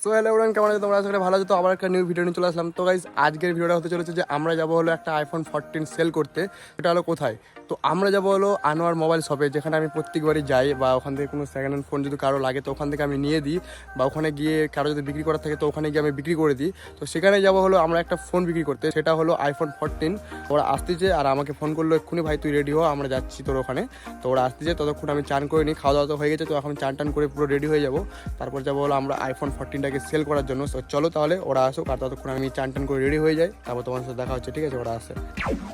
So hello everyone, কেমন আছো তোমরা? আশা করি ভালো আছো। তো আবার একটা নিউ ভিডিও নিয়ে চলে আসলাম। তো গাইস আজকের ভিডিওটা হতে চলেছে যে আমরা যাবো হলো একটা আইফোন 14 সেল করতে। এটা হলো কোথায়? তো আমরা যাবো হলো আনোয়ার মোবাইল শপে, যেখানে আমি প্রত্যেকবারই যাই, বা ওখান থেকে কোনো সেকেন্ড হ্যান্ড ফোন যদি কারো লাগে তো ওখান থেকে আমি নিয়ে দিই, বা ওখানে গিয়ে কারো যদি বিক্রি করার থাকে তো ওখানে গিয়ে আমি বিক্রি করে দিই। তো সেখানে যাবো হলো আমরা একটা ফোন বিক্রি করতে, সেটা হলো আইফোন 14। ওরা আসতেছে আর আমাকে ফোন করলো এক্ষুনি, ভাই তুই রেডি হ, আমরা যাচ্ছি তোর ওখানে। তো ওরা আসতেছে, ততক্ষণ আমি চান করে নিই, খাওয়া দাওয়া তো হয়ে গেছে, তো এখন চান টান করে পুরো রেডি হয়ে যাবো। তারপর যাবো হলো আমরা আইফোন 14টাকে সেল করার জন্য। তো চলো তাহলে ওরা আসুক, আর ততক্ষণ আমি চান টান করে রেডি হয়ে যাই, তারপর তোমার সাথে দেখা হচ্ছে, ঠিক আছে? ওরা আসে।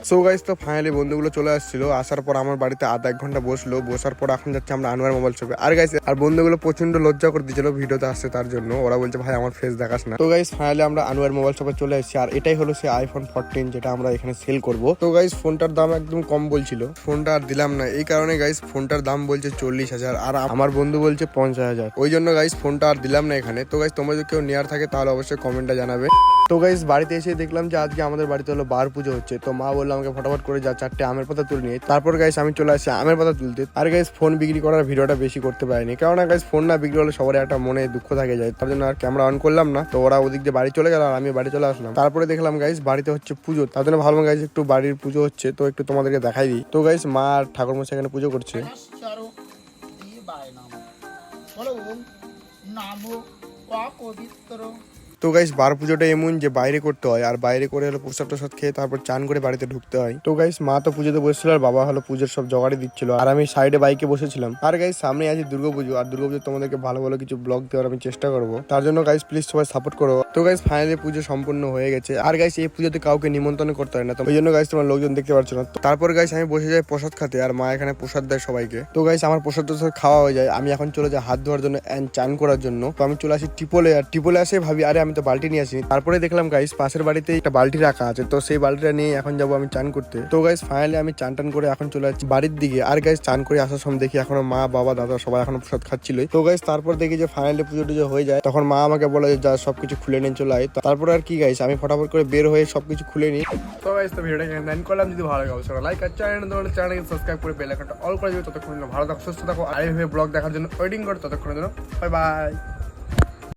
সো গাইস, তো ফাইনালি বন্ধুগুলো চলে আসছিল। আসার পর আমার বাড়িতে আধা এক ঘন্টা বসলো, বসার পর এখন যাচ্ছে আমরা আনোয়ার মোবাইল শপে। আর গাইস, আর বন্ধুগুলো প্রচন্ড লজ্জা করে দিয়েছিল ভিডিওতে আসছে তার জন্য। ওরা বলছে ভাই আমার ফেস দেখাস না। তো গাইস ফাইনালি আমরা আনোয়ার মোবাইল শপে চলে এসেছি, আর এটাই হলো সেই আইফোন 14 যেটা আমরা এখানে সেল করব। তো গাইস ফোনটার দাম একদম কম বলছিল, ফোনটা আর দিলাম না। এই কারণে গাইস ফোনটার দাম বলছে 40,000, আর আমার বন্ধু বলছে 50,000। ওই জন্য গাইস ফোনটা আর দিলাম না এখানে। তো গাইস তোমরা যদি কেউ নেওয়ার থাকে তাহলে অবশ্যই কমেন্টে জানাবে। তো গাইস বাড়িতে এসে দেখলাম যে আজকে আমাদের বাড়িতে হলো বার পুজো হচ্ছে। তো মা বললো আমাকে ফটাফট করে যা 4টে আমের পাতা তুলে নিয়ে। তারপর গাইস আমি চলে আসি আমের পাতা তুলতে। আর গাইস ফোন বিক্রি করার ভিডিওটা বেশি করতে পারিনি, কারণ গাইস ফোন না বিক্রি হলে সবার একটা মনে দুঃখ থাকে যায়, তার জন্য আর ক্যামেরা অন করলাম না। তো ওরা ওদিক দিয়ে বাড়ি চলে গেল আর আমি বাড়ি চলে আসলাম। তারপরে দেখলাম গাইস বাড়িতে হচ্ছে পুজো, তার জন্য ভাবলাম গাইস একটু বাড়ির পুজো হচ্ছে তো একটু তোমাদেরকে দেখাই দিই। তো গাইস মা আর ঠাকুরমশাই এখানে পুজো করছে। তো গাইস বার পুজোটা এমন যে বাইরে করতে হয়, আর বাইরে করে হলো প্রসাদ টসাদ খেয়ে তারপর চান করে বাড়িতে ঢুকতে হয়। তো গাইস মা তো পুজোতে বসেছিল আর বাবা হলো পুজোর সব জোগাড়ি দিচ্ছিল, আর আমি সাইডে বাইকে বসেছিলাম। আর গাইস সামনে আছে দুর্গাপুজো, আর দুর্গাপুজো তোমাদেরকে ভালো ভালো কিছু ব্লগ দেওয়ার আমি চেষ্টা করবো, তার জন্য গাইস প্লিজ সবাই সাপোর্ট করো। তো গাইস ফাইনালি পুজো সম্পূর্ণ হয়ে গেছে। আর গাইস এই পুজোতে কাউকে নিমন্ত্রণ করতে হয় না, তো ওই জন্য গাইস তোমার লোকজন দেখতে পাচ্ছ না। তারপর গাইস আমি বসে যাই প্রসাদ খাতে, আর মা এখানে প্রসাদ দেয় সবাইকে। তো গাইস আমার প্রসাদ টসাদ খাওয়া হয়ে যায়, আমি এখন চলে যাই হাত ধোয়ার জন্য এন্ড চান করার জন্য। তো আমি চলে আসি টিপলে, আর টিপলে আসে ভাবি আরে আমি তো বালতি নিয়ে আসিনি। তারপরে দেখলাম গাইস পাশের বাড়িতে একটা বালতি রাখা আছে, তো সেই বালতিটা নিয়ে এখন যাবো আমি চান করতে। তো গাইস ফাইনালি আমি চান টান করে এখন চলে যাচ্ছি বাড়ির দিকে। আর গাইস চান করে আসার সময় দেখি এখনো মা বাবা দাদা সবাই এখনো প্রসাদ খাচ্ছিল। তো গাইস তারপর দেখি যে ফাইনালি পুজো টুজো হয়ে যায়, তখন মা আমাকে বলে যে যা সবকিছু খুলে নিয়ে চলে আয়। তারপর আর কি গাইস আমি ফটাফট করে বের হয়ে সবকিছু খুলে নিই। তো গাইস তো ভিডিওটা এখানে এন্ড করলাম। যদি ভালো লাগে অবশ্যই লাইক আর চ্যানেলকে সাবস্ক্রাইব করে বেল আইকনটা অল করে দিও। ততক্ষণ ভালো থাকো, সুস্থ থাকো, আর এইভাবে ব্লগ দেখার জন্য ওয়েটিং করো। ততক্ষণের জন্য বাই বাই।